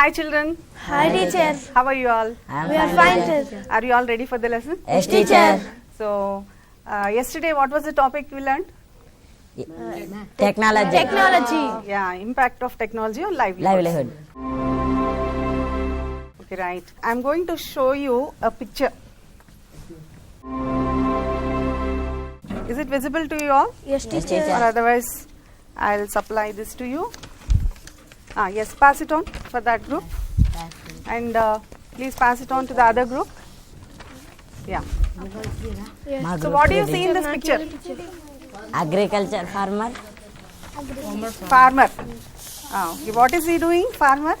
Hi children. Hi teacher. How are you all? We are fine teacher. Are you all ready for the lesson? Yes teacher. So, yesterday what was the topic we learned? Technology. Yeah, impact of technology on Livelihood. Okay, right. I'm going to show you a picture. Is it visible to you all? Yes teacher. Or otherwise, I'll supply this to you. Yes, pass it on for that group. And please pass it on to the other group. Yeah. So what do you see in this picture? Agriculture farmer. Farmer. Okay. What is he doing, farmer?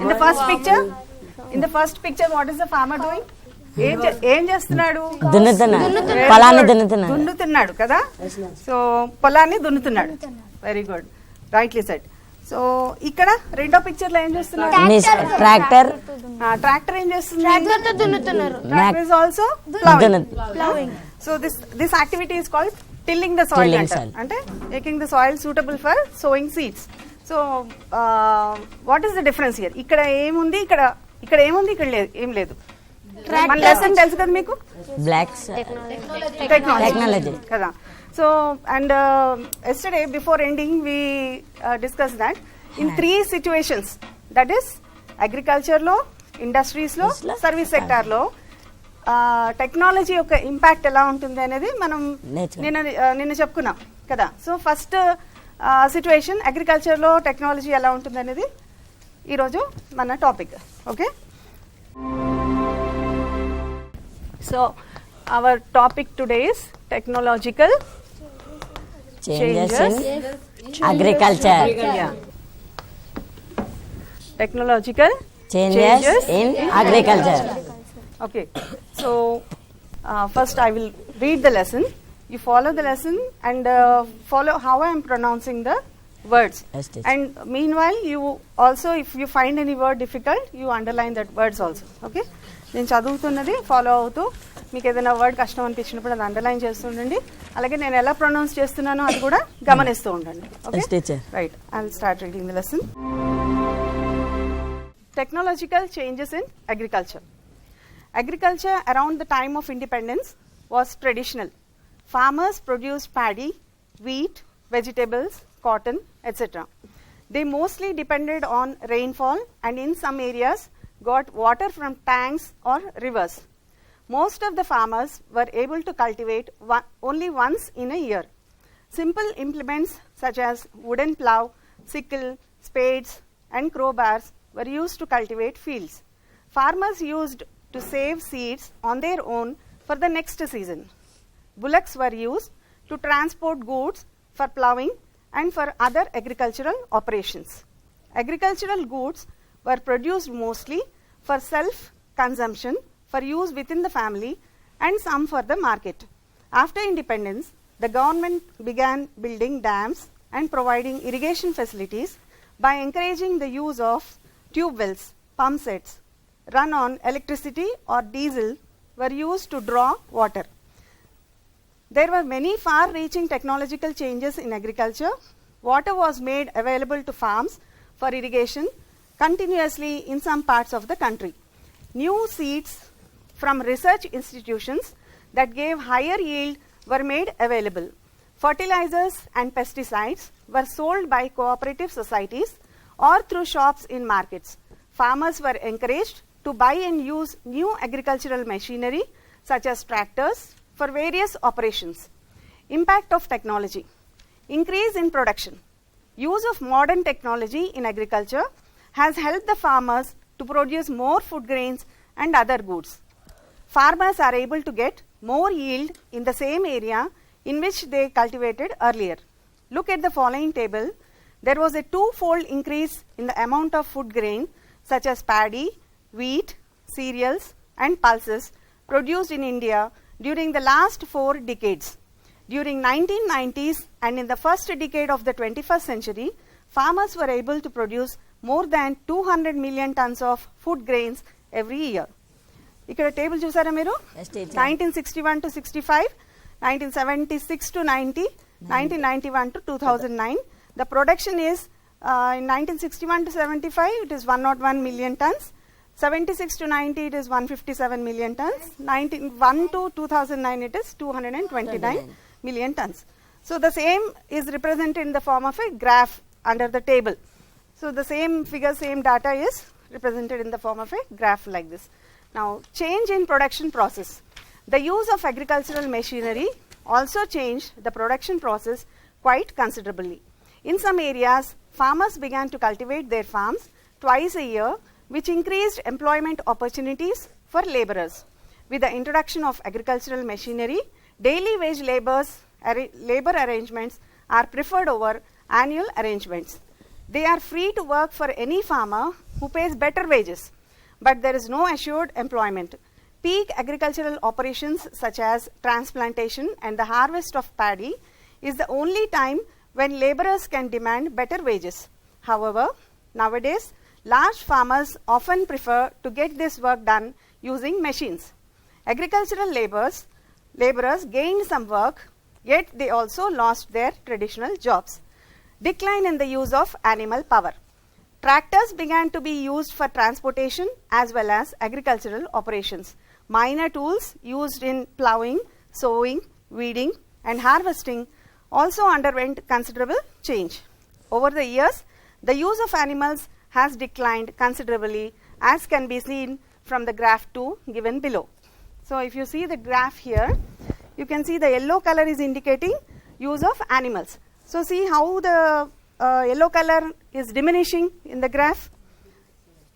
In the first picture? In the first picture, what is the farmer doing? ఏం చేస్తున్నాడు? పొలాన్ని దున్నుతున్నాడు. దున్నుతున్నాడు కదా? So పొలాన్ని దున్నుతున్నాడు. Very good. Rightly said. So ఇక్కడ రెండో picture లో ఏం చేస్తున్నారు? ట్రాక్టర్. ట్రాక్టర్ ఏం చేస్తుంది? Tractor is also plowing. So this activity is called tilling the soil. అంటే making the soil suitable for sowing seeds. So what is the difference here? ఇక్కడ ఏముంది? ఇక్కడ ఏముంది? ఇక్కడ ఏం లేదు. మన లెసన్ తెలుసు కదా మీకు? బ్లాక్స్ టెక్నాలజీ కదా. So and yesterday before ending we discussed that in 3 situations, that is agriculture lo, industries lo, service sector lo technology యొక్క ఇంపాక్ట్ ఎలా ఉంటుంది అనేది మనం నిన్న చెప్పుకున్నాం కదా. సో ఫస్ట్ సిచ్యువేషన్ అగ్రికల్చర్లో టెక్నాలజీ ఎలా ఉంటుంది అనేది ఈరోజు మన topic. Okay, so our topic today is technological changes in agriculture. Technological changes in agriculture. Okay, so first I will read the lesson. You follow the lesson and follow how I am pronouncing the words. Yes, and meanwhile, you also, if you find any word difficult, you underline that words also. Okay, నేను చదువుతున్నది follow అవుతూ మీకు ఏదైనా word కష్టం అనిపించినప్పుడు అది underline చేస్తుండండి. అలాగే నేను ఎలా ప్రొనౌన్స్ చేస్తున్నానో అది కూడా గమనిస్తూ ఉండండి. Okay, right. I will start reading the lesson. Technological changes in agriculture. Agriculture around the time of independence was traditional. Farmers produced paddy, wheat, vegetables, cotton, etc. They mostly depended on rainfall and in some areas got water from tanks or rivers. Most of the farmers were able to cultivate only once in a year. Simple implements such as wooden plough, sickle, spades and crowbars were used to cultivate fields. Farmers used to save seeds on their own for the next season. Bullocks were used to transport goods for ploughing and for other agricultural operations. Agricultural goods were produced mostly for self-consumption, for use within the family, and some for the market. After independence, the government began building dams and providing irrigation facilities by encouraging the use of tube wells, pump sets, run on electricity or diesel were used to draw water. There were many far-reaching technological changes in agriculture. Water was made available to farms for irrigation continuously in some parts of the country. New seeds from research institutions that gave higher yield were made available. Fertilizers and pesticides were sold by cooperative societies or through shops in markets. Farmers were encouraged to buy and use new agricultural machinery such as tractors for various operations. Impact of technology. Increase in production. Use of modern technology in agriculture has helped the farmers to produce more food grains and other goods. Farmers are able to get more yield in the same area in which they cultivated earlier. Look at the following table. There was a 2-fold increase in the amount of food grain such as paddy, wheat, cereals and pulses produced in India during the last 4 decades. During 1990s and in the first decade of the 21st century, farmers were able to produce more than 200 million tons of food grains every year. ఇక్కడ table చూసారా మీరు? 1961 to 65, 1976 to 90, 1991 to 2009. The production is In 1961 to 75, it is 101 million tons. 76 to 90, it is 157 million tons. 1 to 2009, it is 229 million tons. So the same is represented in the form of a graph under the table. So the same figure, same data is represented in the form of a graph like this. Now, change in production process. The use of agricultural machinery also changed the production process quite considerably. In some areas, farmers began to cultivate their farms twice a year, which increased employment opportunities for laborers. With the introduction of agricultural machinery, daily wage labor arrangements are preferred over annual arrangements. They are free to work for any farmer who pays better wages, but there is no assured employment. Peak agricultural operations such as transplantation and the harvest of paddy is the only time when laborers can demand better wages. However, nowadays, large farmers often prefer to get this work done using machines. Agricultural laborers gained some work, yet they also lost their traditional jobs. Decline in the use of animal power. Tractors began to be used for transportation as well as agricultural operations. Minor tools used in plowing, sowing, weeding, and harvesting also underwent considerable change. Over the years, the use of animals has declined considerably, as can be seen from the graph 2 given below. So if you see the graph here, you can see the yellow color is indicating use of animals. So see how the yellow color is diminishing in the graph.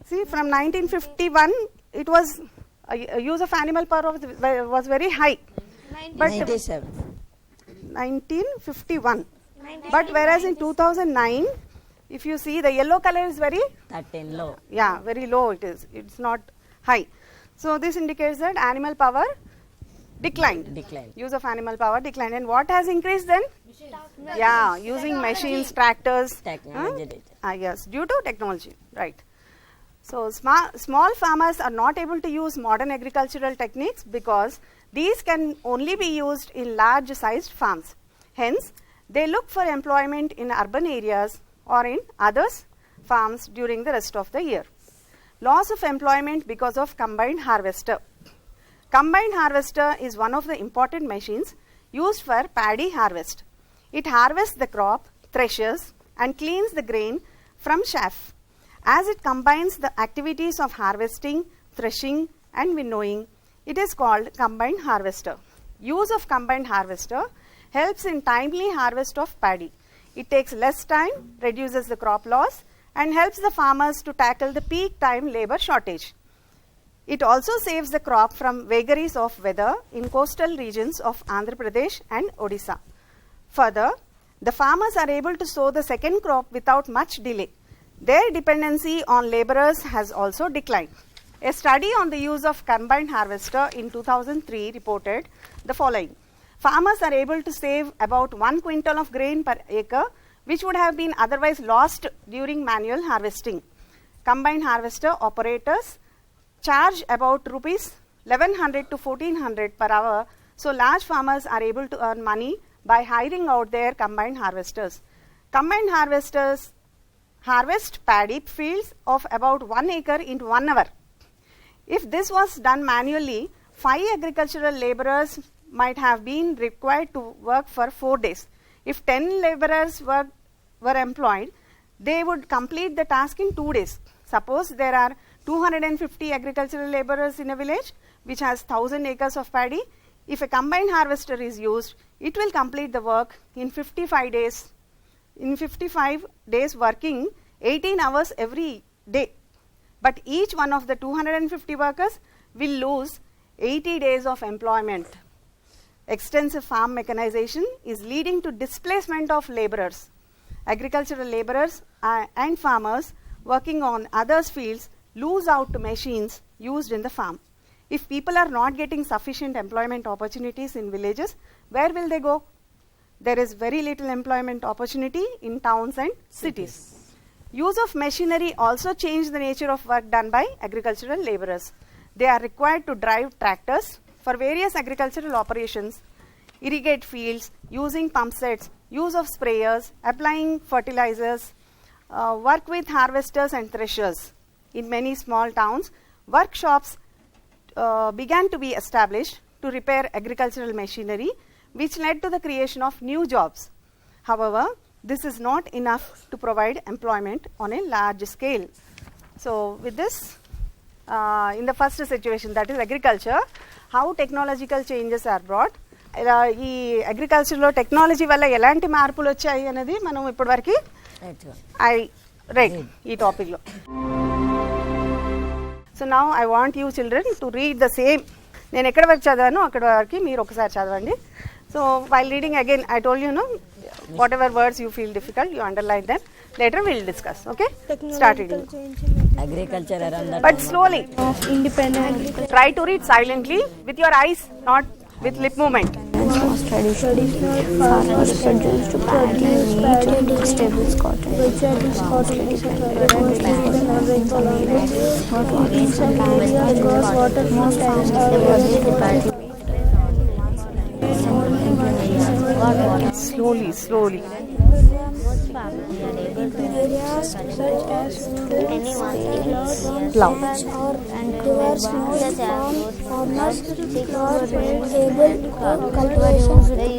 See, from 1951, it was use of animal power was very high. But 1951. But whereas in 2009, if you see the yellow color is very 13 low. Yeah, very low it is. It's not high. So this indicates that animal power declined. Use of animal power declined. And what has increased then? Yeah, using machines, tractors. Technology. Yes, due to technology, right. So small farmers are not able to use modern agricultural techniques because these can only be used in large sized farms. Hence, they look for employment in urban areas or in others' farms during the rest of the year. Loss of employment because of combined harvester. Combined harvester is one of the important machines used for paddy harvest. It harvests the crop, threshes, and cleans the grain from chaff. As it combines the activities of harvesting, threshing, and winnowing, it is called combined harvester. Use of combined harvester helps in timely harvest of paddy. It takes less time, reduces the crop loss, and helps the farmers to tackle the peak time labor shortage. It also saves the crop from vagaries of weather in coastal regions of Andhra Pradesh and Odisha. Further, the farmers are able to sow the second crop without much delay. Their dependency on laborers has also declined. A study on the use of combined harvester in 2003 reported the following. Farmers are able to save about 1 quintal of grain per acre, which would have been otherwise lost during manual harvesting. Combined harvester operators charge about rupees 1100 to 1400 per hour, so large farmers are able to earn money by hiring out their combined harvesters. Combined harvesters harvest paddy fields of about 1 acre in 1 hour. If this was done manually, 5 agricultural laborers might have been required to work for 4 days. If 10 laborers were employed, they would complete the task in 2 days. Suppose there are 250 agricultural laborers in a village which has 1000 acres of paddy. If a combined harvester is used, it will complete the work in 55 days. In 55 days working 18 hours every day. But each one of the 250 workers will lose 80 days of employment. Extensive farm mechanization is leading to displacement of laborers. Agricultural laborers and farmers working on others' fields lose out to machines used in the farm. If people are not getting sufficient employment opportunities in villages, where will they go? There is very little employment opportunity in towns and cities. Use of machinery also changed the nature of work done by agricultural laborers. They are required to drive tractors for various agricultural operations, irrigate fields, using pump sets, use of sprayers, applying fertilizers, work with harvesters and threshers. In many small towns, workshops began to be established to repair agricultural machinery, which led to the creation of new jobs. However, this is not enough to provide employment on a large scale. So, with this, in the first situation, that is agriculture, how technological changes are brought. ఈ అగ్రికల్చర్లో technology వల్ల ఎలాంటి మార్పులు వచ్చాయి అనేది మనం ఇప్పటివరకు right ఈ టాపిక్లో. So now I want you children to read the same. నేను ఎక్కడ వరకు చదివానో అక్కడ వరకు మీరు ఒకసారి చదవండి. So while reading again I told you know whatever words you feel difficult, you underline them. Later we will discuss. Okay, start reading. Agriculture around the but slowly. Independent. Try to read silently with your eyes, not with lip movement. Traditional farmers produced paddy, wheat, vegetables, cotton. Slowly. Areas such as Plough. and rivers farmers were able to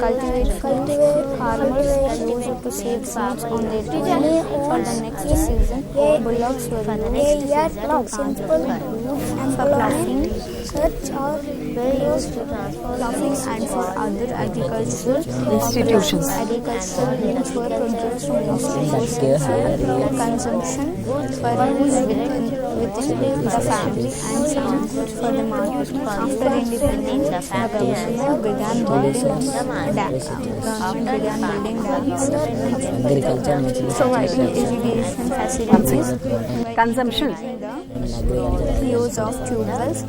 cultivate farmers used to save seeds on their journey for the next season. Bullocks were used to simple for ploughing, such are used to ploughing and for other agricultural Institutions. Agricultural goods were produced mostly for consumption, for use within the family, and some for the market. After independence, the government began building dams, providing irrigation facilities, Consumption. the use of tube wells,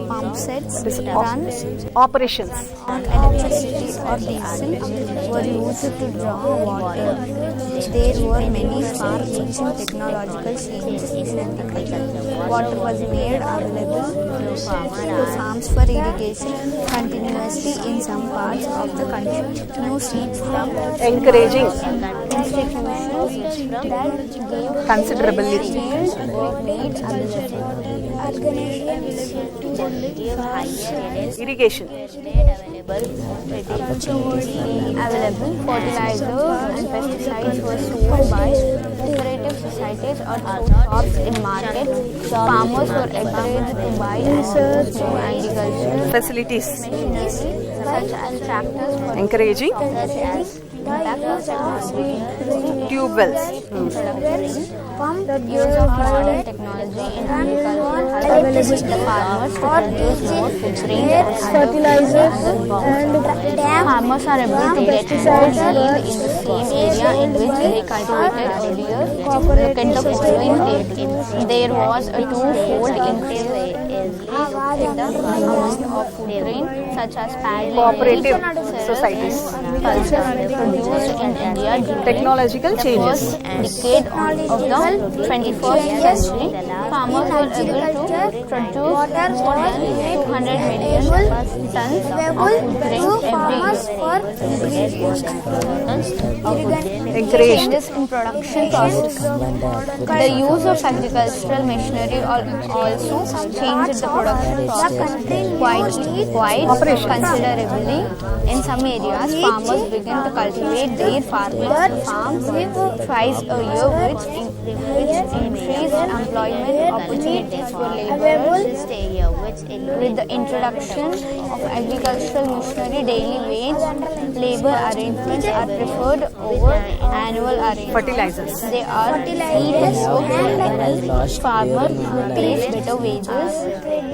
pump sets, runs, Operations. electricity or diesel were used to draw water. There were many far-reaching technological changes in agriculture. Water was made available to farms for irrigation continuously in some parts of the country. New seeds from Encouraging. institutions that gave Considerably. yield were made available. Irrigation. Available fertilizers and pesticides were sold by cooperative societies or through shops in markets. Farmers were encouraged to buy and use new agricultural Facilities. machinery such as tractors for Encouraging. Tube wells. The use of modern technology in agriculture has enabled farmers to produce more food grains and fertilizers and farmers are able to get more yield in the same area in which they cultivated earlier. Look at the following date. There was a twofold increase in the amount of food grain such as paddy, Cooperative cereals, societies. and pulses produced in India during Technological changes. first decade of the 21st century. Farmers were able to produce more than 200 million tons of food grain every year. Encouraged. Changes in production process. The use of agricultural machinery also changed the production process quite considerably. In some areas, farmers began to cultivate their farms twice a year, which increased employment opportunities for laborers. With the introduction of agricultural machinery, daily wage labor arrangements are preferred over annual arrangements. Fertilizers. They are free to work. Farmers pays better wages,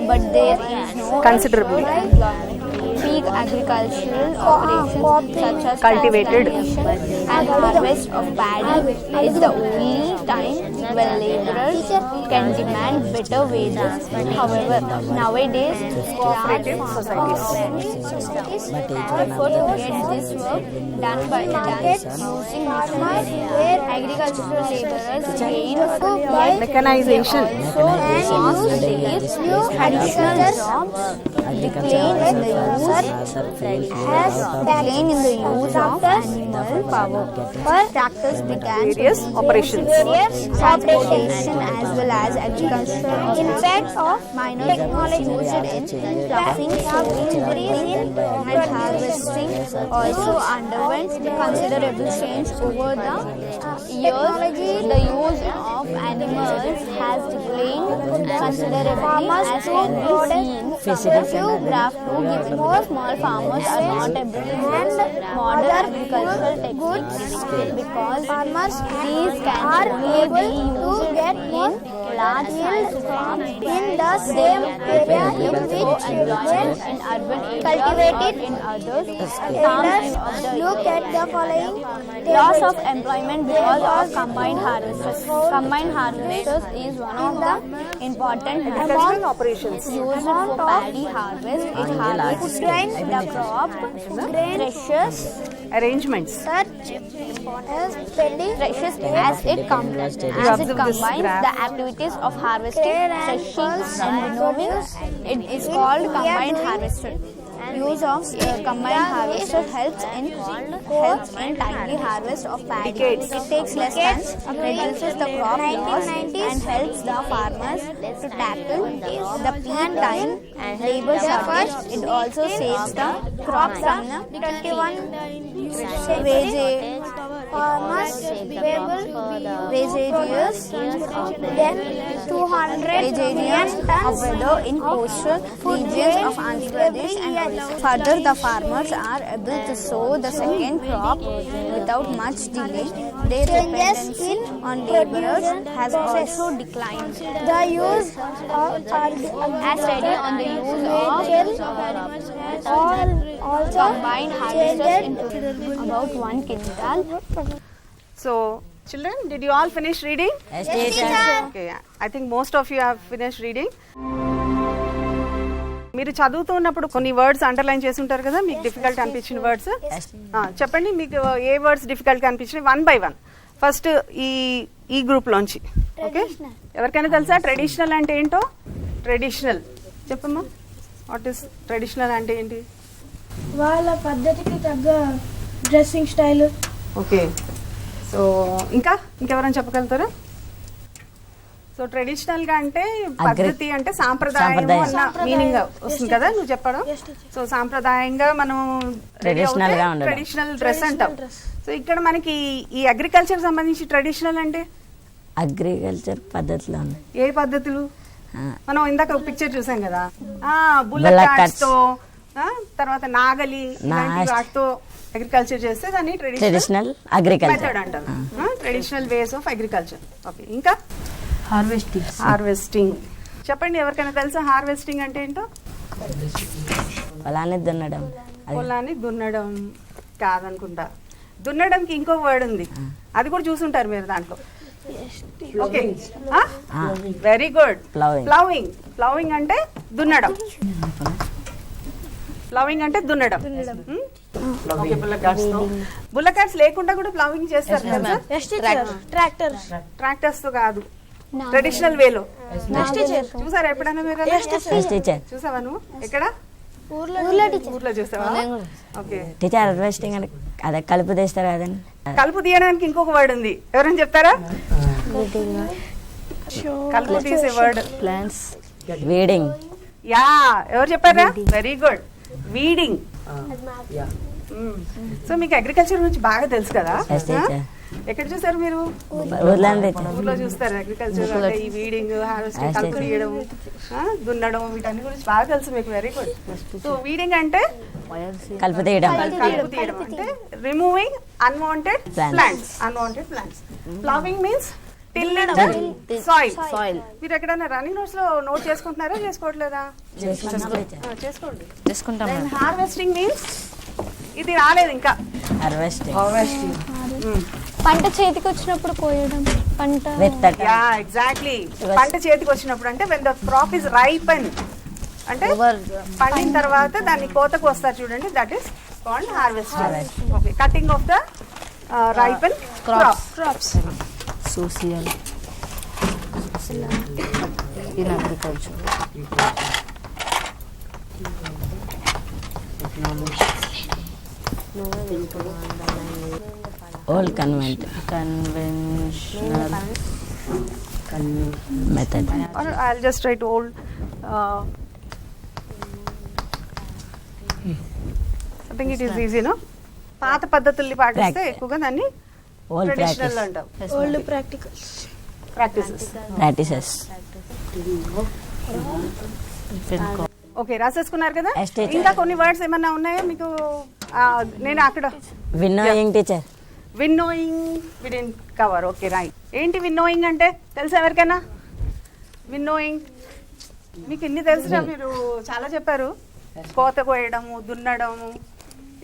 but there is no Considerably. employment. Peak agricultural operations such as Cultivated. transplantation and harvest of paddy is the only time well laborers can demand better wages. However, nowadays, Cooperative societies. effort to get this work done by using farmers, where agricultural laborers gain Mechanization. additional jobs, decline in the use of animal power. Tractors began Various operations. transportation as well as agricultural impact of minor technology used in planting, sowing, and harvesting also underwent considerable change over the years. The use of animals has declined considerably as can be seen. Few more small farmers are not able to use modern agricultural techniques because these can only be used in large farms in the same area in which employment in urban areas cultivated in others. Look at the following loss of employment because of combined harvesters. Combined harvesters is one of the important Agricultural operations. used for paddy harvest. It harvests the crop, threshes, Arrangements. threshes as it combines the activities of harvesting, threshing, and winnowing. It is called combined harvester. Use of combined harvester helps in timely harvest of paddy. It takes less time, reduces the crop loss, and helps the farmers to tackle the peak time and labor shortage. It also saves the crop from the wages, then 200 million tons of weather in coastal regions of Andhra Pradesh and Odisha. Further, the farmers are able to sow the second crop without much delay. Their dependency on laborers has also declined. The use of as study on the use of combined harvesters into about 1 quintal. So, children, did you all finish reading? Yes, teacher. Okay, I think most of you have finished reading. మీరు చదువుతున్నప్పుడు కొన్ని words underline చేసి ఉంటారు కదా, మీకు difficult అనిపించిన words చెప్పండి. మీకు ఏ వర్డ్స్ డిఫికల్ట్ అనిపించినాయి? 1 by 1. ఫస్ట్ ఈ గ్రూప్ లోంచి. ఓకే, ఎవరికైనా తెలుసా ట్రెడిషనల్ అంటే ఏంటో? ట్రెడిషనల్ చెప్పమ్మా. వాట్ ఈస్ ట్రెడిషనల్ అంటే ఏంటి? వాళ్ళ పద్ధతికి తగ్గ డ్రెస్సింగ్ స్టైల్. ఓకే, సో ఇంకెవరైనా చెప్పగలుగుతారా? సో ట్రెడిషనల్ గా అంటే పద్ధతి అంటే సాంప్రదాయం అన్న మీనింగ్ వస్తుంది కదా నువ్వు చెప్పడం. సో సాంప్రదాయంగా మనం ట్రెడిషనల్ డ్రెస్ అంటాం. సో ఇక్కడ మనకి ఈ అగ్రికల్చర్ సంబంధించి ట్రెడిషనల్ అంటే అగ్రికల్చర్ పద్ధతిలో ఏ పద్ధతులు? మనం ఇందాక ఒక పిక్చర్ చూసాం కదా, బుల్లెట్ కార్డ్స్ తో, తర్వాత నాగలి వాటితో అగ్రికల్చర్ చేస్తే దాన్ని ట్రెడిషనల్ అగ్రికల్చర్ మెథడ్ అంటారు. Traditional ways of agriculture. Okay, ఇంకా హార్వెస్టింగ్ చెప్పండి. ఎవరికైనా తెలుసా హార్వెస్టింగ్ అంటే ఏంటో? పొలాన్ని దున్నడం కాదనుకుంటా. దున్నడంకి ఇంకో వర్డ్ ఉంది, అది కూడా చూసుంటారు మీరు దాంట్లో. Okay, very good. Ploughing. Ploughing అంటే దున్నడం. ప్లౌయింగ్ అంటే దున్నడం. ఓకే, బుల్లెట్ కార్డ్స్ లేకుండా కూడా ప్లౌయింగ్ చేస్తారు కదా. ట్రాక్టర్స్ తో కాదు, ట్రెడిషనల్ వేలో. చూసారా ఎప్పుడైనా మీరు? చూసావా నువ్వు? ఎక్కడ? ఊర్లో చూసావా? ఓకే, టీచర్ హార్వెస్టింగ్ అంటే అదే కలుపు తీస్తారు కదండి. కలుపు తీయడానికి ఇంకొక వర్డ్ ఉంది, ఎవరైనా చెప్తారా? కలుపు తీసే వర్డ్ ప్లాంట్స్ వీడింగ్. యా, ఎవరు చెప్పారా? Very good, weeding. సో మీకు అగ్రికల్చర్ గురించి బాగా తెలుసు కదా. ఎక్కడ చూసారు మీరు? ఊర్లో చూస్తారు అగ్రికల్చర్ అంటే ఈ వీడింగ్, హార్వెస్టింగ్, కలుపు తీయడం, దున్నడం, వీటన్ని గురించి బాగా తెలుసు మీకు. Very good. సో వీడింగ్ అంటే కలుపు తీయడం. కలుపు తీయడం అంటే removing unwanted plants. Unwanted plants. Ploughing means tilling the soil. మీరు ఎక్కడైనా రన్నింగ్ నోట్స్ లో నోట్ చేసుకుంటున్నారా, చేసుకోవట్లేదా? చేసుకోండి. హార్వెస్టింగ్ మీన్స్ ఇది రాలేదు ఇంకా. హార్వెస్టింగ్ పంట చేతికి వచ్చినప్పుడు కోయడం, పంట విత్తట యా ఎగ్జాక్ట్లీ. పంట చేతికి వచ్చినప్పుడు అంటే when the crop is ripen, అంటే పండిన తర్వాత దాన్ని కోతకు వస్తారు చూడండి, that is called harvester. Okay, cutting of the ripen crops. Social in agriculture. Old conventional method. Or I'll just write old. I think it is easy, no? పాత పద్ధతుల్ని పాటిస్తే ఎక్కువగా దాన్ని ఓల్డ్ ట్రెడిషనల్ అంటాం. Old practicals. ప్రాక్టీసెస్. ఓకే, రాసేసుకున్నారు కదా. Yes, teacher. ఇంకా కొన్ని words ఏమన్నా ఉన్నాయా మీకు? నేను అక్కడ winnowing teacher. Winnowing we didn't cover. Okay right. ఏంటి విన్నోయింగ్ అంటే తెలుసా ఎవరికైనా? విన్నోయింగ్ మీకు ఇన్ని తెలుసురా, మీరు చాలా చెప్పారు. కోత కోయడము, దున్నడము,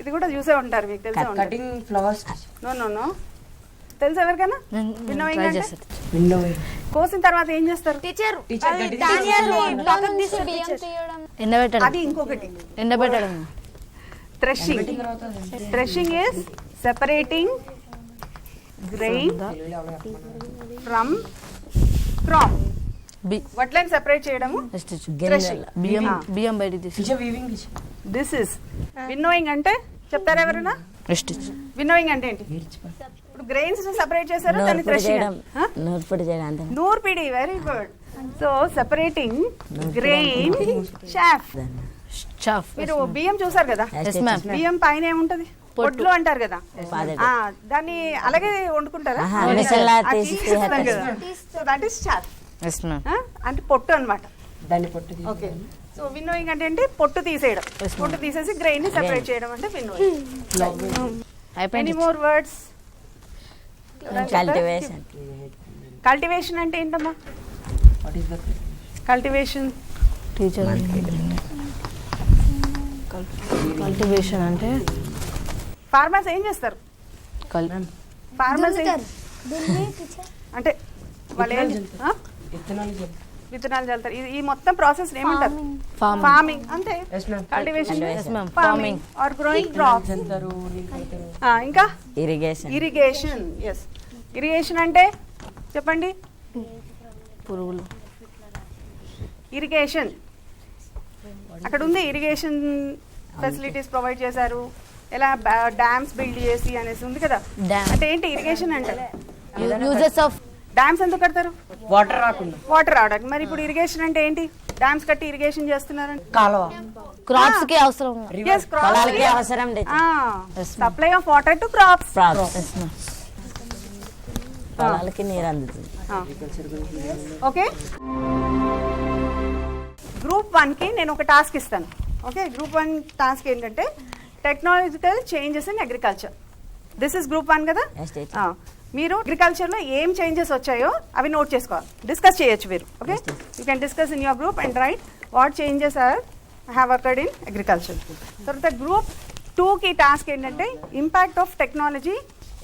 ఇది కూడా చూసే ఉంటారు, మీకు తెలిసే ఉంటారు. Cutting flowers. నో తెలుసా ఎవరికైనా? విన్నోయింగ్ అంటే కోసిన తర్వాత ఏం చేస్తారు? టీచర్ ఎండబెట్టడం. అది ఇంకొకటి ఎండబెట్టడం. Threshing. Threshing is separating grain from crop. వడ్లను సెపరేట్ చేయడము threshing. బియ్యం Ah. బియ్యం బయటికి తీసి. This is winnowing. అంటే చెప్తారా ఎవరైనా? విన్నోయింగ్ అంటే ఏంటి? ఇప్పుడు గ్రెయిన్స్ సెపరేట్ చేశారు, దాన్ని నూర్పిడి థ్రెషింగ్. చేయడం. నూర్పిడి చేయడం అంతే. నూర్పిడి, very good. So separating grain chaff. Chaff. మీరు బియ్యం చూసారు కదా, Yes, ma'am. బియ్యం పైన ఏముంటది? పొట్లు అంటారు కదా. పాదెడు. దాన్ని అలాగే వండుకుంటారా? ఆహా, మిషన్లా అది తీసి తీసేస్తాం కదా. So that is chaff. Yes ma'am. అంటే పొట్టు అన్నమాట. దాన్ని పొట్టు. ఓకే, సో విన్నోయింగ్ అంటే ఏంటి? పొట్టు తీసేయడం. పొట్టు తీసేసి గ్రెయిన్ ని సెపరేట్ చేయడం అంటే winnowing. Any more words? Cultivation. Cultivation అంటే ఏంటమ్మా? కల్టివేషన్ టీచర్ కల్టివేషన్ అంటే ఫార్మర్స్ ఏం చేస్తారు? ఫార్మర్స్ అంటే వాళ్ళు ఏం ఆ? విత్తనాలు చల్లుతారు. ఈ మొత్తం ప్రాసెస్ ఏమంటారు? ఫార్మింగ్. అంతే. Cultivation, Yes, ma'am. Farming are growing crops. ఇంకా ఇరిగేషన్. ఇరిగేషన్. ఎస్, ఇరిగేషన్ అంటే చెప్పండి. పురుగులు. ఇరిగేషన్ అక్కడ ఉంది. ఇరిగేషన్ ఫెసిలిటీస్ ప్రొవైడ్ చేశారు, ఎలా డ్యామ్స్ బిల్డ్ చేసి అనేసి ఉంది కదా. Dam. అంటే ఏంటి ఇరిగేషన్ అంటే? యూజెస్ ఆఫ్ డ్యామ్స్ ఎందుకు కడతారు? వాటర్ రాకుండా. వాటర్ రావడానికి. మరి ఇప్పుడు ఇరిగేషన్ అంటే ఏంటి? డ్యామ్స్ కట్టి ఇరిగేషన్ చేస్తున్నారంటే కాలువ. క్రాప్స్ కి అవసరం. పొలాలకి అవసరం supply of water to crops. పొలాలకి నీరు అందుతుంది. ఓకే, గ్రూప్ 1 కి నేను ఒక టాస్క్ ఇస్తాను. ఓకే, గ్రూప్ 1 టాస్క్ ఏంటంటే technological changes in agriculture. This is group 1 కదా. Yes, teacher. మీరు అగ్రికల్చర్లో ఏం చేంజెస్ వచ్చాయో అవి నోట్ చేసుకోవాలి, డిస్కస్ చేయొచ్చు మీరు. Okay, you can discuss in your group and right what changes have occurred in agriculture. తర్వాత గ్రూప్ 2 కి టాస్క్ ఏంటంటే impact of technology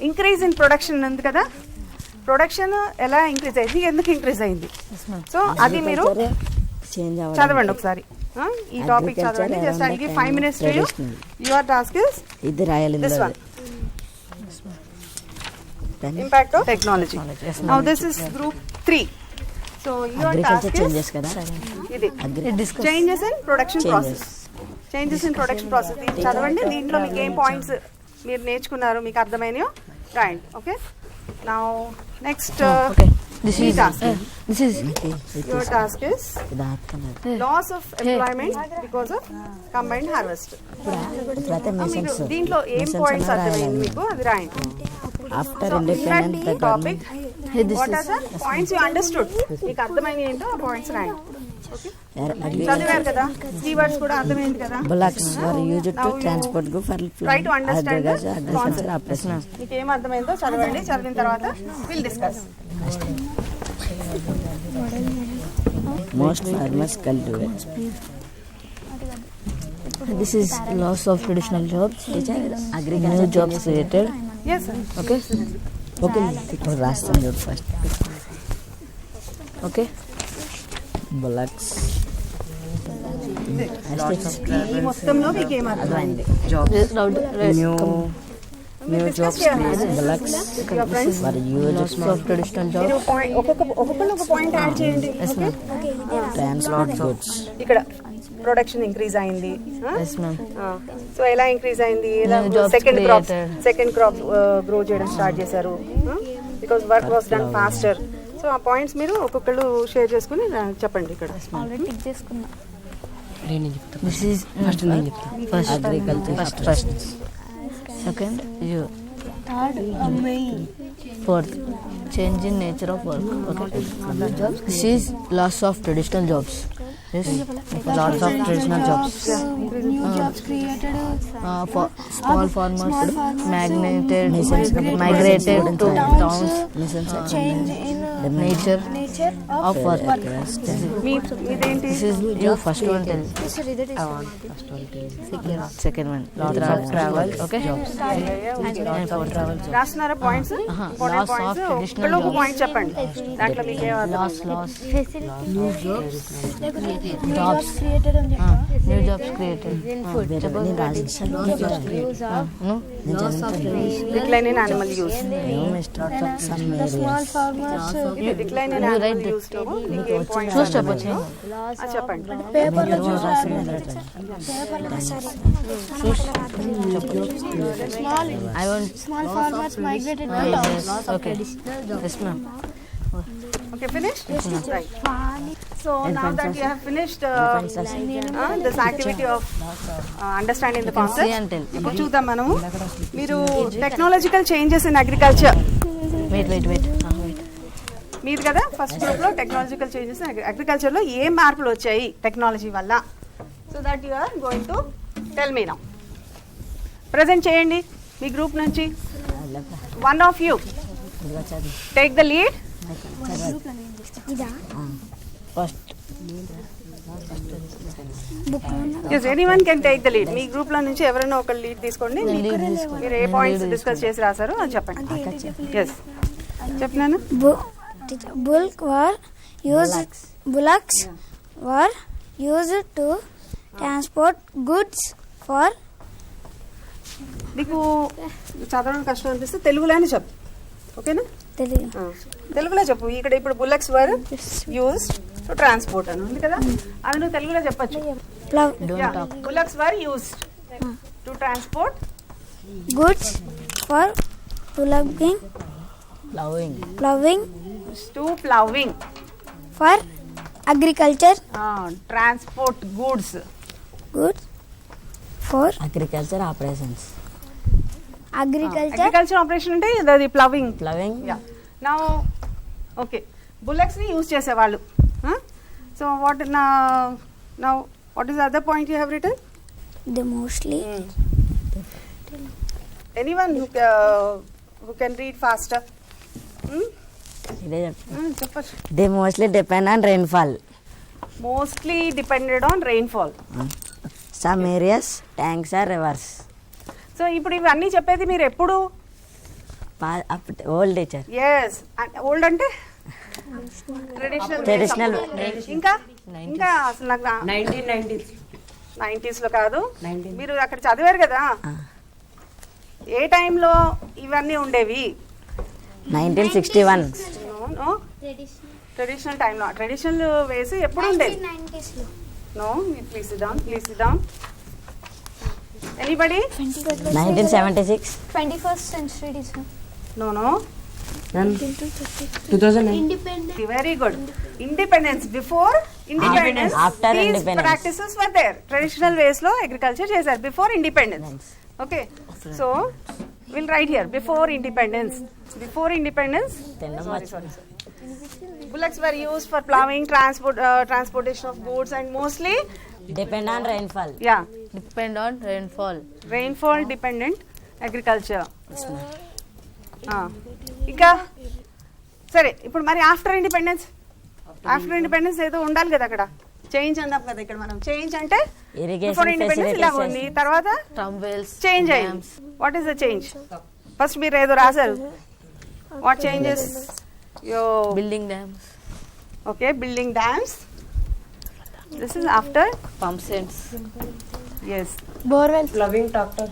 increase in production ఉంది కదా. ప్రొడక్షన్ ఎలా ఇంక్రీజ్ అయింది, ఎందుకు ఇంక్రీజ్ అయింది, సో అది మీరు చేంజ్ అవ్వడం. చదవండి ఒకసారి. ఈ టాపిక్ చదవండి. Just I give 5 minutes to you. Your task is ఇది రాయాలి. this one. Impact of technology. Now this is group 3. So your task agriculture is changes కదా. ఇది changes in production process. Changes in production process. ఇది చదవండి. దీంట్లో మీకు ఏం points మీరు నేర్చుకున్నారు, మీకు అర్థమైనయో రాయండి. Okay, now next This is your task is loss of employment because of combined harvest. మీకు దీంట్లో ఏం పాయింట్స్ అర్థమైంది మీకు అది రాయండి. After independent topic what are the points you understood, మీకు అర్థమైంది ఏంటో ఆ పాయింట్స్ రాయండి. ఓకే, చదివారు కదా, కీవర్డ్స్ కూడా అర్థమైంది కదా. Blocks were used to transport go for try to understand agriculture operation. మీకు ఏం అర్థమైందో చదవండి. చదివిన తర్వాత will discuss. Most farmers cultivate. this is loss of traditional jobs. Agriculture New jobs created. Yes, sir. Okay. Okay ఇప్పుడు రాస్తాను చూడు first. Okay. Bullocks ఈ మొత్తంలో మీకు ఏమర్థం new jobs bullocks for use Of traditional jobs. ఒక్కొక్కరు ఒక పాయింట్ యాడ్ చేయండి. Yes, ma'am. Transport goods. ఇక్కడ ప్రొడక్షన్ ఇంక్రీజ్ అయింది. Yes, ma'am. సో ఎలా ఇంక్రీజ్ అయింది? ఎలా New jobs second crop grow చేయడం స్టార్ట్ చేశారు. Because work was done faster. So ఆ పాయింట్స్ మీరు ఒక్కొక్కళ్ళు షేర్ చేసుకుని చెప్పండి ఇక్కడ. ఆల్రెడీ టిక్ చేసుకున్నా. This is first. Agriculture First. Second, you. Fourth, change in nature of work. Okay. This is loss of traditional jobs. Yes. Lots of traditional jobs. For small farmers migrated to towns. Change in Nature nature of work. ఇదేంటి? This is you first one tell. Second one. Lots of travel. Okay. And for travel jobs. రాస్తున్నారా points? Loss of traditional ఒక్కళ్ళు ఒక jobs. Point చెప్పండి. దాంట్లో మీకు Loss. jobs created on the New jobs created. No. Decline in animal use. small farmers decline in You animal write use లో మీకు ఏం point చూసి చెప్పొచ్చు. చెప్పండి. paper lo I want. small farmers migrated to towns. Okay. Yes, ma'am. Okay, finished? Right. So now that you have finished this activity of understanding the See concept, and tell. ఇప్పుడు చూద్దాం మనము. మీరు technological changes in agriculture Wait. మీది కదా first group లో technological changes agriculture లో ఏ మార్పులు వచ్చాయి టెక్నాలజీ వల్ల? So that you are going to tell me now. Present చేయండి మీ గ్రూప్ నుంచి. One of you take the lead. First Yes, anyone can take the lead. మీ గ్రూప్ లో నుంచి ఎవరైనా ఒక లీడ్ తీసుకోండి. మీరు ఏ పాయింట్స్ డిస్కస్ చేసి రాశారో అని చెప్పండి. ఎస్ చెప్పినాను. Bullocks were used to transport goods for నీకు చదవడం కష్టం అనిపిస్తే తెలుగులోనే చెప్పు. ఓకేనా? తెలుగులో చెప్పు. ఇక్కడ ఇప్పుడు bullocks were used to transport అని ఉంది కదా, అది నువ్వు తెలుగులో చెప్పచ్చు. Bullocks were used to transport goods for plowing to ploughing for agriculture transport goods for agriculture operations. agriculture operation అంటే అది ప్లవింగ్. ప్లవింగ్. నా ఓకే బుల్లక్స్ ని యూజ్ చేసేవాళ్ళు. So what what is other point you have return? they mostly anyone who can read faster? ఇదే చెప్తాను. చెప్పచ్చు. They mostly depend on rainfall. Mostly depended on rainfall. Some areas tanks or rivers. So ఇప్పుడు ఇవన్నీ చెప్పేది మీరు ఎప్పుడు? Old teacher. Yes old అంటే traditional. ఇంకా అసలు నాకు 90s లో కాదు, మీరు అక్కడ చదివారు కదా, ఏ టైంలో ఇవన్నీ ఉండేవి? 1961. ట్రెడిషనల్ టైంలో. ట్రెడిషనల్ వేసి ఎప్పుడు ఉండేది? No, please sit down. Anybody? 1976. 21st century teacher. No. 2009. Very good. Independence. Before independence, After these independence. practices were there. Traditional ways lo agriculture chesaru before independence. Okay. So we'll write here before independence. Sorry. Bullocks were used for plowing, transportation of goods, and mostly Depend on rainfall. yeah, Depend on rainfall. rainfall dependent agriculture. ఇంకా సరే, ఇప్పుడు మరి after independence ఏదో ఉండాలి కదా అక్కడ. Change అన్నాం కదా ఇక్కడ మనం. చేంజ్ అంటే Irrigation బిఫోర్ ఇండిపెండెన్స్ ఇలా facilities ఉంది, తర్వాత Tram wells. చేంజ్ అయింది. What is the change? First మీరు ఏదో రాశారు. What changes you Building dams, okay building dams. This is after pump sets, yes Borewells. Loving tractor.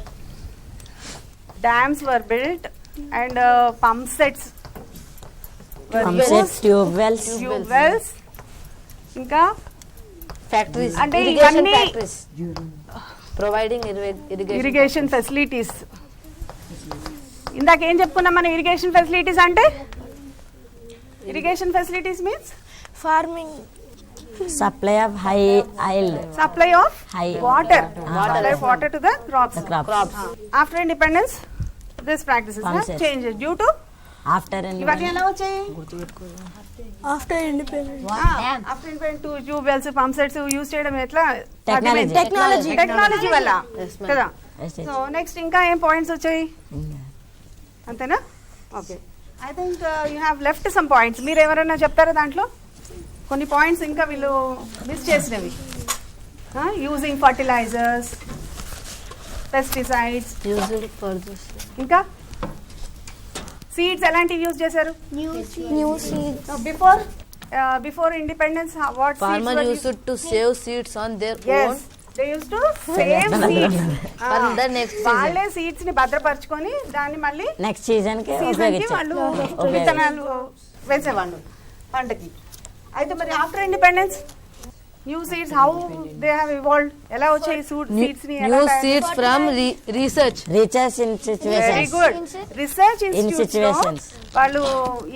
dams were built and pump sets were Pump used, sets, tube wells. tube wells, ఇంకా factories, అంటే irrigation ఇవన్నీ factories, providing irrigation. Irrigation facilities. ఇందాక ఏం చెప్పుకున్నాం మనం irrigation facilities అంటే? Irrigation facilities means Farming. Supply of high yield supply of High. Water, supply of water to the crops. crops. After independence these practices Pump sets. Changes due to After ఇవన్నీ independence. ఎలా వచ్చాయి? After independence. After independence tube wells pump sets use చేయడం ఎట్లా? Technology. Technology వల్ల కదా. Yes, yes. So next ఇంకా ఏం points వచ్చాయి? అంతేనా? Okay, I think you have left some points. మీరు ఎవరైనా చెప్తారా దాంట్లో? కొన్ని పాయింట్స్ ఇంకా వీళ్ళు మిస్ చేసినవి. Using fertilizers, pesticides, Used for this. ఇంకా సీడ్స్ ఎలాంటివి యూజ్ చేశారు? New seeds. Before independence what Farmer used to save seeds on their own yes they used to save seeds. for the next season. వాళ్ళే seeds ని భద్రపరచుకొని దాన్ని మళ్ళీ Next season కి season కి వాళ్ళు ఉపయోగించారు. విత్తనాలు వేసేవాళ్ళు పంటకి. అయితే మరి after independence new seeds how they have evolved? ఎలా వచ్చాయి సీడ్స్ ని? New seeds from research. Research in very situations. Good. Research In institutes లో situations. వాళ్ళు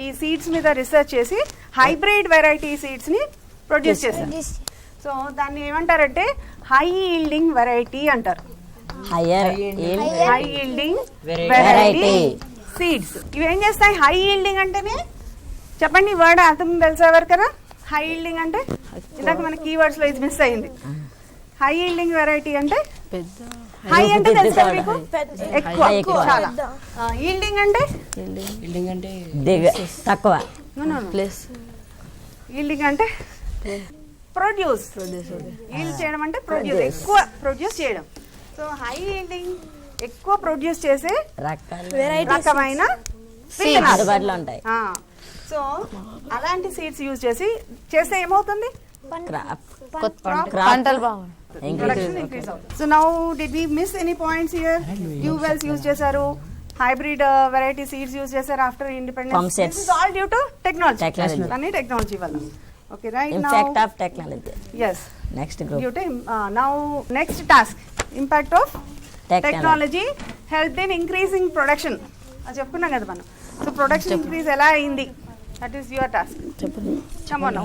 ఈ సీడ్స్ మీద రీసెర్చ్ చేసి హైబ్రిడ్ వెరైటీ సీడ్స్ ని ప్రొడ్యూస్ చేశారు. సో దాన్ని ఏమంటారంటే హై ఈల్డింగ్ వెరైటీ అంటారు. Higher yield. High yielding Variety. Variety seeds. ఇవి ఏం చేస్తాయి? హై ఈల్డింగ్ అంటేనే చెప్పండి, వర్డ్ అర్థం తెలుసా ఎవరికైనా? హై ఈల్డింగ్ అంటే ఇందాక మన కీవర్డ్స్ లో ఇది మిస్ అయింది. హై ఈల్డింగ్ వెరైటీ అంటే హై అంటే తెలుసా మీకు? ఎక్కువ, High ఎక్కువ. చాలా. ఈల్డింగ్ అంటే Building అంటే తక్కువ. Place. ఈల్డింగ్ అంటే ప్రొడ్యూస్. ఈల్డ్ చేయడం అంటే ప్రొడ్యూస్, ఎక్కువ ప్రొడ్యూస్ చేయడం. సో హై ఈల్డింగ్ ఎక్కువ ప్రొడ్యూస్ చేసే రకాలు రకమైన విత్తనాలు. అందుబాటులో ఉంటాయి. సో అలాంటి సీడ్స్ యూజ్ చేస్తే ఏమవుతుంది? పంటలు బాగుంది. ప్రొడక్షన్ ఇంక్రీజ్ అవుతుంది. So now did we miss any points here? Tube wells use చేశారు, హైబ్రిడ్ వెరైటీ సీడ్స్ యూజ్ చేశారు after Pump independence. sets. This is all due to technology. Technology. అన్ని technology వల్ల. Okay right now Impact of technology. yes Next group. due to now next task impact of technology helped in increasing production. అది చెప్పుకున్నాం కదా మనం. So production increase ఎలా అయింది? That is your task. చెప్పండి,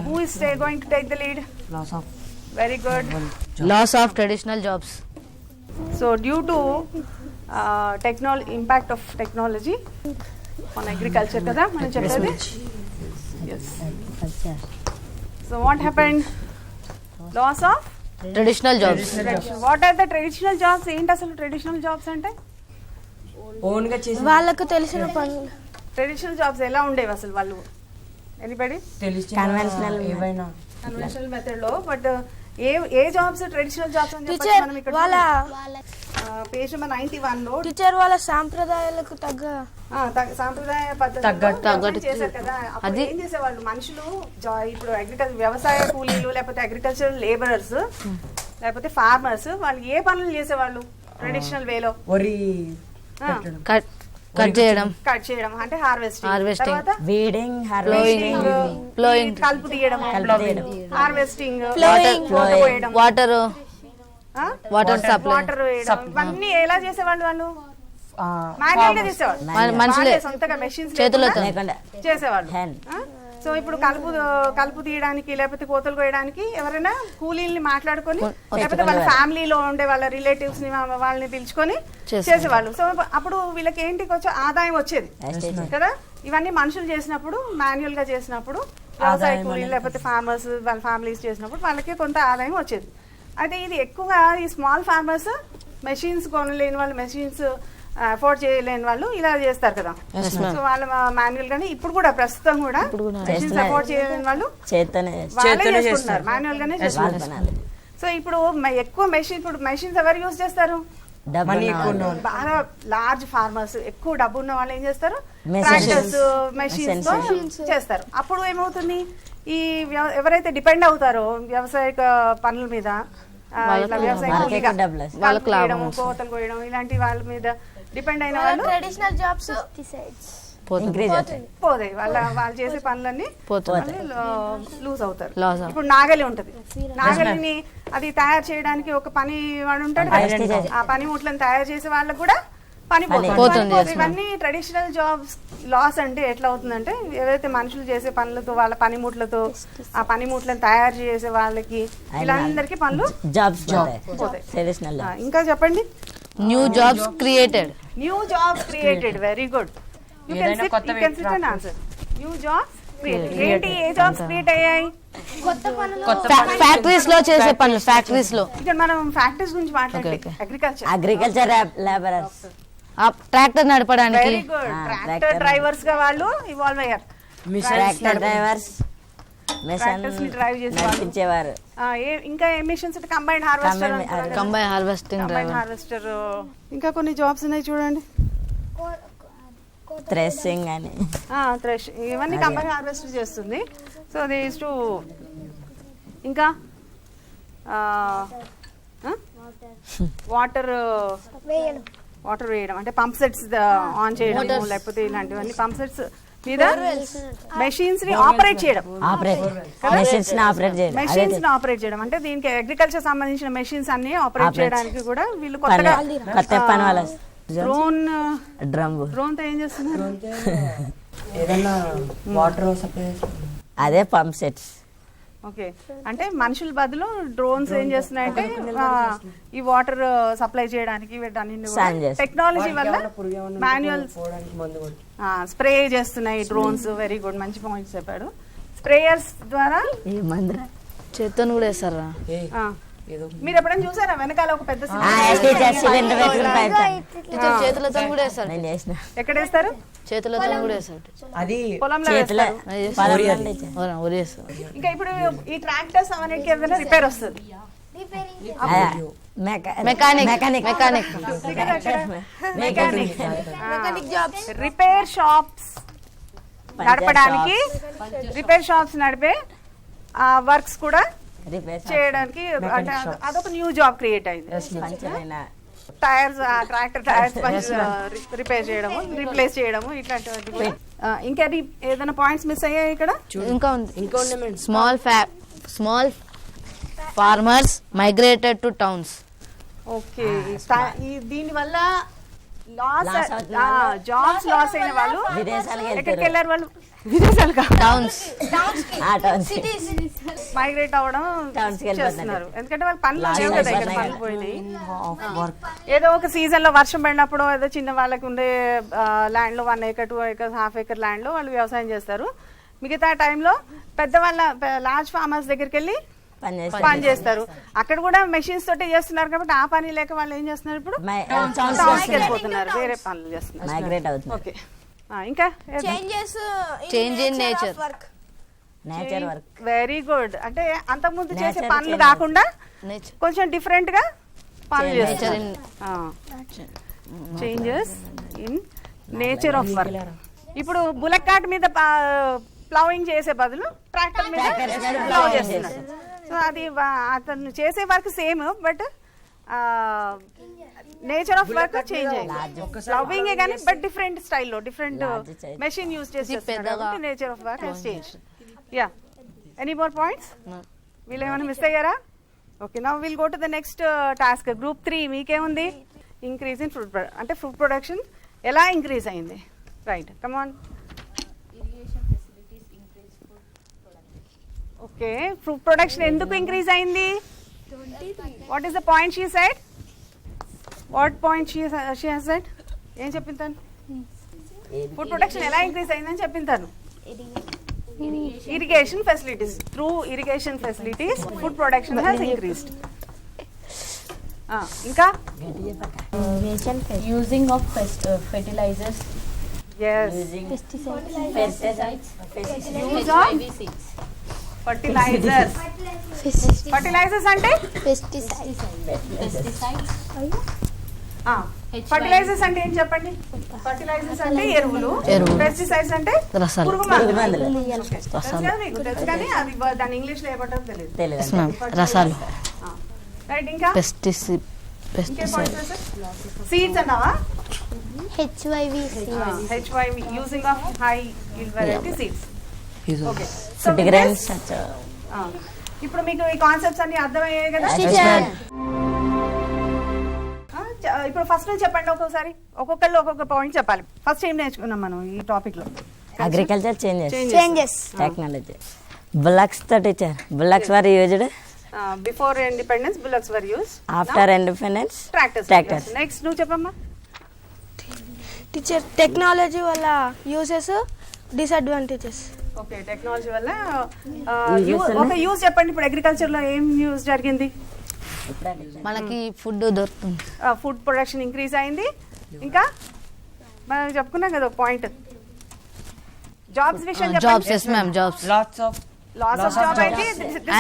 who is going to take the lead? loss of very good. Loss of traditional jobs. So due to impact of technology on agriculture కదా మనం చెప్పేది. yes so what happened? loss of Traditional jobs. what are the traditional jobs? ఏంటి అసలు traditional jobs అంటే? own గా చేసి వాళ్ళకు తెలిసిన పనులు. ట్రెడిషనల్ జాబ్స్ ఎలా ఉండేవి అసలు? వాళ్ళు ఎనీబడి తెలిసిన Conventional ఏవైనా కన్వెన్షనల్ మెథడ్ లో. But A jobs traditional jobs అని చెప్పొచ్చు టీచర్ మనం ఇక్కడ? వాళ్ళ పేజ్ నెంబర్ 91 లో టీచర్ వాళ్ళ సాంప్రదాయాలకు తగ్గ సాంప్రదాయ పద్ధతి తగ్గట్టు చేశారు కదా. అప్పుడు అది- ఏం చేసేవాళ్ళు మనుషులు? ఇప్పుడు అగ్రికల్చర్ వ్యవసాయ కూలీలు లేకపోతే అగ్రికల్చర్ లేబరర్స్ లేకపోతే ఫార్మర్స్ వాళ్ళు ఏ పనులు చేసేవాళ్ళు ట్రెడిషనల్ వేలో? వరి కట్ చేయడం, కట్ చేయడం అంటే హార్వెస్టింగ్. Harvesting. తర్వాత weeding, Plowing. harvesting, Plowing. కలుపు తీయడం, తీయడం. Harvesting, Water. పోయడం, వాటర్ సప్లై. వాటర్ వేయడం, ఇవన్నీ ఎలా చేసేవాళ్ళు? వాళ్ళు మాన్యువల్ గా చేసేవాళ్ళు. మనుషులే వాళ్ళే సొంతగా మెషిన్స్ చేతులతో. లేకుండా చేసేవాళ్ళు. hand. సో ఇప్పుడు కలుపు తీయడానికి లేకపోతే కోతలు కోయడానికి ఎవరైనా కూలీల్ని మాట్లాడుకొని లేకపోతే వాళ్ళ ఫ్యామిలీలో ఉండే వాళ్ళ రిలేటివ్స్ ని వాళ్ళని పిలుచుకొని చేసేవాళ్ళు. సో అప్పుడు వీళ్ళకి ఏంటి కొంచెం ఆదాయం వచ్చేది కదా. ఇవన్నీ మనుషులు చేసినప్పుడు, మాన్యువల్ గా చేసినప్పుడు, వ్యవసాయ కూలీలు లేకపోతే ఫార్మర్స్ వాళ్ళ ఫ్యామిలీస్ చేసినప్పుడు వాళ్ళకి కొంత ఆదాయం వచ్చేది. అయితే ఇది ఎక్కువగా ఈ స్మాల్ ఫార్మర్స్ మెషిన్స్ కొనలేని వాళ్ళు, మెషిన్స్ అఫోర్డ్ చేయలేని వాళ్ళు ఇలా చేస్తారు కదా. సో వాళ్ళు మాన్యువల్ గానే ఇప్పుడు కూడా ప్రస్తుతం కూడా మెషిన్స్ అఫోర్డ్ చేయలేని వాళ్ళు చేతనే వాళ్ళే చేసుకుంటున్నారు, మాన్యువల్ గానే చేసుకుంటున్నారు. పనాలి. సో ఇప్పుడు ఎక్కువ మెషిన్స్ ఎవరు యూజ్ చేస్తారు? మనీ ఎక్కువ ఉన్న వాళ్ళు. బాగా లార్జ్ ఫార్మర్స్, ఎక్కువ డబ్బు ఉన్న వాళ్ళు ఏం చేస్తారు, Machines. ట్రాక్టర్స్, మెషిన్స్ తో చేస్తారు. అప్పుడు ఏమవుతుంది, ఈ ఎవరైతే డిపెండ్ అవుతారో వ్యవసాయక పనుల మీద, ఇట్లా వ్యవసాయ వాళ్ళకి కూలీగా డబ్బులు వస్తాయి. కలుపు తీయడం, కోతలు కోయడం ఇలాంటి వాళ్ళ మీద డిపెండ్ అయిన వాళ్ళు ట్రెడిషనల్ జాబ్స్ ఇంక్రీజ్ అవుతుంది. పోతాయి. వాళ్ళు చేసే పనులన్నీ పోతుంది. లూజ్ అవుతారు. Loss అవుతారు. ఇప్పుడు నాగలి ఉంటది, నాగలిని అది తయారు చేయడానికి ఒక పని వాడు ఉంటాడు కదా, Iron చేసి. ఆ పని ముట్లను తయారు చేసే వాళ్ళకు కూడా పని పోతుంది, పోతుంది. yes, ma'am. ఇవన్నీ ట్రెడిషనల్ జాబ్స్ లాస్ అంటే ఎట్లా అవుతుందంటే, ఏవైతే మనుషులు చేసే పనులతో, వాళ్ళ పనిముట్లతో, ఆ పనిముట్లను తయారు చేసే వాళ్ళకి, వీళ్ళందరికీ పనులు జాబ్స్ పోతాయి. ట్రెడిషనల్ ఇంకా చెప్పండి. New jobs created. New jobs created, very good. You can ఏదైనా సిట్, కొత్త you can SIT and answer. New jobs created. ఏంటి, ఏ జాబ్స్ క్రియేట్ అయ్యాయి? ఫ్యాక్టరీస్ లో చేసే పనులు, ఫ్యాక్టరీస్ లో. ఇక్కడ మనం ఫ్యాక్టరీస్ గురించి మాట్లాడే, Okay. అగ్రికల్చర్ లేబరర్స్ ట్రాక్టర్ నడపడానికి. Very good. Tractor tractor. Drivers గా వాళ్ళు ఇవాల్వ్ అయ్యారు. ట్రాక్టర్ డ్రైవర్స్, మిషన్ Tractors ని drive చేసేవారు. నడిపించేవారు. ఇంకా emissions combined harvester, combine harvesting combined driver. Harvester. ఇంకా కొన్ని జాబ్స్ ఉన్నాయి చూడండి. థ్రెషింగ్ అని థ్రెష్, ఇవన్నీ కంబైన్ హార్వెస్టర్ చేస్తుంది. So they use to. ఇంకా వాటర్ వేయడం అంటే పంప్ సెట్స్ ఆన్ చేయడం, లేకపోతే ఇలాంటివన్నీ పంప్ సెట్స్ మీద మెషిన్స్ ని ఆపరేట్ చేయడం. మెషిన్స్ ని ఆపరేట్ చేయడం. మెషిన్స్ ని ఆపరేట్ చేయడం అంటే దీనికి అగ్రికల్చర్ సంబంధించిన మెషిన్స్ అన్ని ఆపరేట్ చేయడానికి కూడా వీళ్ళు కొత్తగా కొత్త పని వాళ్ళు. డ్రోన్ తో ఏం చేస్తున్నారు? ఏదన్నా వాటర్ సప్లై అదే పంప్ సెట్స్. ఓకే, అంటే మనుషుల బదులు డ్రోన్స్ ఏం చేస్తున్నాయంటే ఈ వాటర్ సప్లై చేయడానికి సాయం చేస్తాయి. టెక్నాలజీ వల్ల మాన్యువల్ పోవడానికి మందు కొట్టి స్ప్రే చేస్తున్నాయి డ్రోన్స్. వెరీ గుడ్, మంచి పాయింట్స్ చెప్పాడు. స్ప్రేయర్స్ ద్వారా ఈ మందిర చేతను కూడా వేస్తారా? ఏదో మీరు ఎప్పుడైనా చూసారా వెనకాల ఒక పెద్ద సిలిండర్ పెట్టుకుని పైపు చేతులతో కూడా వేస్తారు. నేను చేసిన ఎక్కడ వేస్తారు? చేతులతో కూడా వేస్తారు. అది పొలంలో చేతిలో వేస్తారు. ఒరేస్తారు. ఇంకా ఇప్పుడు ఈ ట్రాక్టర్స్ అవన్నిటికి ఏదైనా రిపేర్ వస్తుంది. Mechanic mechanic jobs, repair shops నడపడానికి, రిపేర్ షాప్స్ నడిపే వర్క్స్ కూడా చేయడానికి, అంటే అదొక న్యూ జాబ్ క్రియేట్ అయింది. టైర్స్, ట్రాక్టర్ టైర్స్ రిపేర్ చేయడము, రీప్లేస్ చేయడము, ఇట్లాంటివి. ఇంకా ఏదైనా పాయింట్స్ మిస్ అయ్యాయి ఇక్కడ? ఇంకా ఉంది. Small farmers migrated to towns. Okay, దీని వల్ల జాబ్స్ లాస్ అయిన వాళ్ళు ఎక్కడికి వెళ్ళారు? వాళ్ళు విదేశాలు టౌన్స్ మైగ్రేట్ అవ్వడం చేస్తున్నారు. ఎందుకంటే వాళ్ళ పనులు లేవు కదా, ఇక్కడ పనులు పోయినాయి. ఏదో ఒక సీజన్ లో వర్షం పడినప్పుడు ఏదో చిన్న వాళ్ళకి ఉండే ల్యాండ్ లో 1 acre 2 acres ½ acre ల్యాండ్ లో వాళ్ళు వ్యవసాయం చేస్తారు. మిగతా టైంలో పెద్దవాళ్ళ లార్జ్ ఫార్మర్స్ దగ్గరికి వెళ్ళి పని చేస్తారు. అక్కడ కూడా మెషిన్స్ తోటి చేస్తున్నారు కాబట్టి ఆ పని లేక వాళ్ళు ఏం చేస్తున్నారు, ఇప్పుడు టౌన్స్కి వెళ్ళిపోతున్నారు, వేరే పనులు చేస్తున్నారు. మైగ్రేట్ అవుతుంది. ఓకే, ఇంకా change in nature. Nature work. Very good. అంటే అంతకుముందు చేసే పనులు కాకుండా కొంచెం డిఫరెంట్ గా పనులు చేస్తారు. Changes in nature of work. ఇప్పుడు బులక్ కార్ట్ మీద ప్లౌయింగ్ చేసే బదులు ట్రాక్టర్ మీద ప్లౌ చేస్తున్నారు. సో అది అతను చేసే work same, but nature of work change అయింది. ప్లౌయింగ్ కానీ బట్ డిఫరెంట్ స్టైల్లో, డిఫరెంట్ మెషిన్ యూజ్ చేస్తున్నారు. Nature of work has change. Yeah, any more points? వీళ్ళు ఏమైనా మిస్ అయ్యారా? Okay, now will go to the next task. Group 3 మీకేముంది? Increase in fruit అంటే fruit production ఎలా ఇంక్రీజ్ అయింది? Right, come on. Okay, fruit production ఎందుకు increase అయింది? What is the point she said? What point she has said? ఏం చెప్పింతాను? Food production ఎలా increase అయిందని చెప్పింతాను. Irrigation facilities. Through irrigation facilities food production has increased. ఇంకా using of fertilizers, yes, pesticides, use of fertilizers. Fertilizers అంటే pesticides, fertilisers అంటే ఏం చెప్పండి? ఫర్టిలైజర్స్ అంటే ఎరువులు, పెస్టిసైడ్స్ అంటే రసాలు. పురుగు మందులు. తెలుసు కదా మీకు? తెలుసు కానీ అది దాని ఇంగ్లీష్ లో ఏమంటారో తెలియదు. ఎస్ మ్యామ్, రసాలు. రైట్, ఇంకా పెస్టిసైడ్. సీడ్స్ అన్నావా? HYV HYV, using of high yield variety seeds. Okay, food grains. ఇప్పుడు మీకు ఈ కాన్సెప్ట్స్ అన్ని అర్థమయ్యాయి కదా? ఇప్పుడు ఫస్ట్ నుంచి చెప్పండి ఒక్కొక్కసారి, ఒక్కొక్కళ్ళు ఒక్కొక్క పాయింట్ చెప్పాలి. ఫస్ట్ ఏం నేర్చుకున్నాం మనం ఈ టాపిక్ లో? Agriculture changes technology. bullocks తో teacher. bullocks were used before independence bullocks were used. after independence tractors. Next నువ్వు చెప్పమ్మా. టీచర్ టెక్నాలజీ వల్ల యూజెస్, డిసడ్వాంటేజెస్. ఓకే, టెక్నాలజీ వల్ల ఒక యూజ్ చెప్పండి. ఇప్పుడు అగ్రికల్చర్ లో ఏం యూజ్ జరిగింది? మనకి ఫుడ్ దొరుకుతుంది. ఫుడ్ ప్రొడక్షన్ ఇంక్రీజ్ అయింది. ఇంకా మనం చెప్పుకున్నాం కదా ఒక పాయింట్, జాబ్స్ విషయం jobs. Yes ma'am, jobs. Lots of loss of job అయితే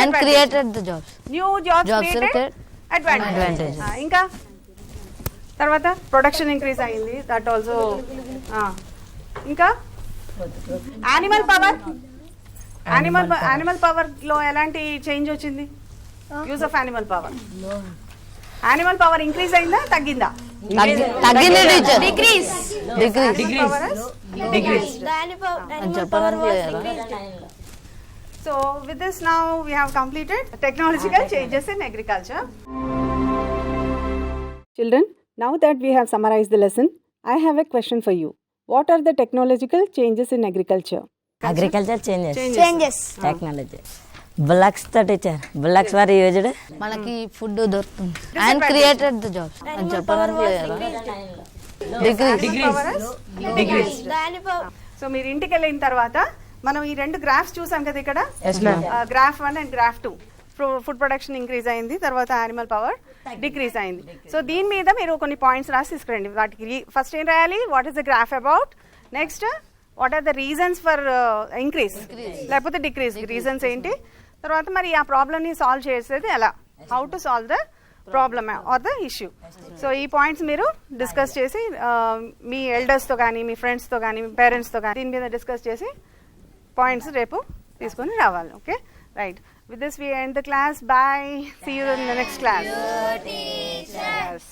and created the jobs. New jobs Jobs created, created, advantage. ఇంకా తర్వాత ప్రొడక్షన్ ఇంక్రీజ్ అయింది, దట్ ఆల్సో. ఇంకా యానిమల్ పవర్. యానిమల్ పవర్ లో ఎలాంటి చేంజ్ వచ్చింది? Use of animal power. Animal power increase అయిందా తగ్గిందా? తగ్గింది టీచర్. Decrease. డిగ్రీస్. చెప్పడానికి లేదా? So with this now we have completed technological changes in agriculture. Children, now that we have summarized the lesson, I have a question for you. What are the technological changes in agriculture? Agriculture changes technology. bullocks తో teacher. bullocks were used మనకి food దొరుకుతుంది and created the jobs. చెప్పడానికి లేదా? Degrees. So మీరు ఇంటికి వెళ్ళిన తర్వాత మనం ఈ రెండు గ్రాఫ్స్ చూసాం కదా ఇక్కడ. Graph 1 and graph 2. Food production increase అయింది, తర్వాత యానిమల్ పవర్ డిక్రీజ్ అయింది. సో దీని మీద మీరు కొన్ని పాయింట్స్ రాసి తీసుకురండి. వాటికి ఫస్ట్ ఏం రాయాలి? What is the graph about. Next what are the reasons for increase లేకపోతే డిక్రీజ్, రీజన్స్ ఏంటి. తర్వాత మరి ఆ ప్రాబ్లమ్ని సాల్వ్ చేసేది ఎలా, how to solve the problem or the issue. So ఈ పాయింట్స్ మీరు డిస్కస్ చేసి మీ ఎల్డర్స్తో కానీ, మీ ఫ్రెండ్స్తో కానీ, మీ పేరెంట్స్తో కానీ దీని మీద డిస్కస్ చేసి పాయింట్స్ రేపు తీసుకొని రావాలి. Okay, right. With this we end the class. Bye. See you in the next class. Yes.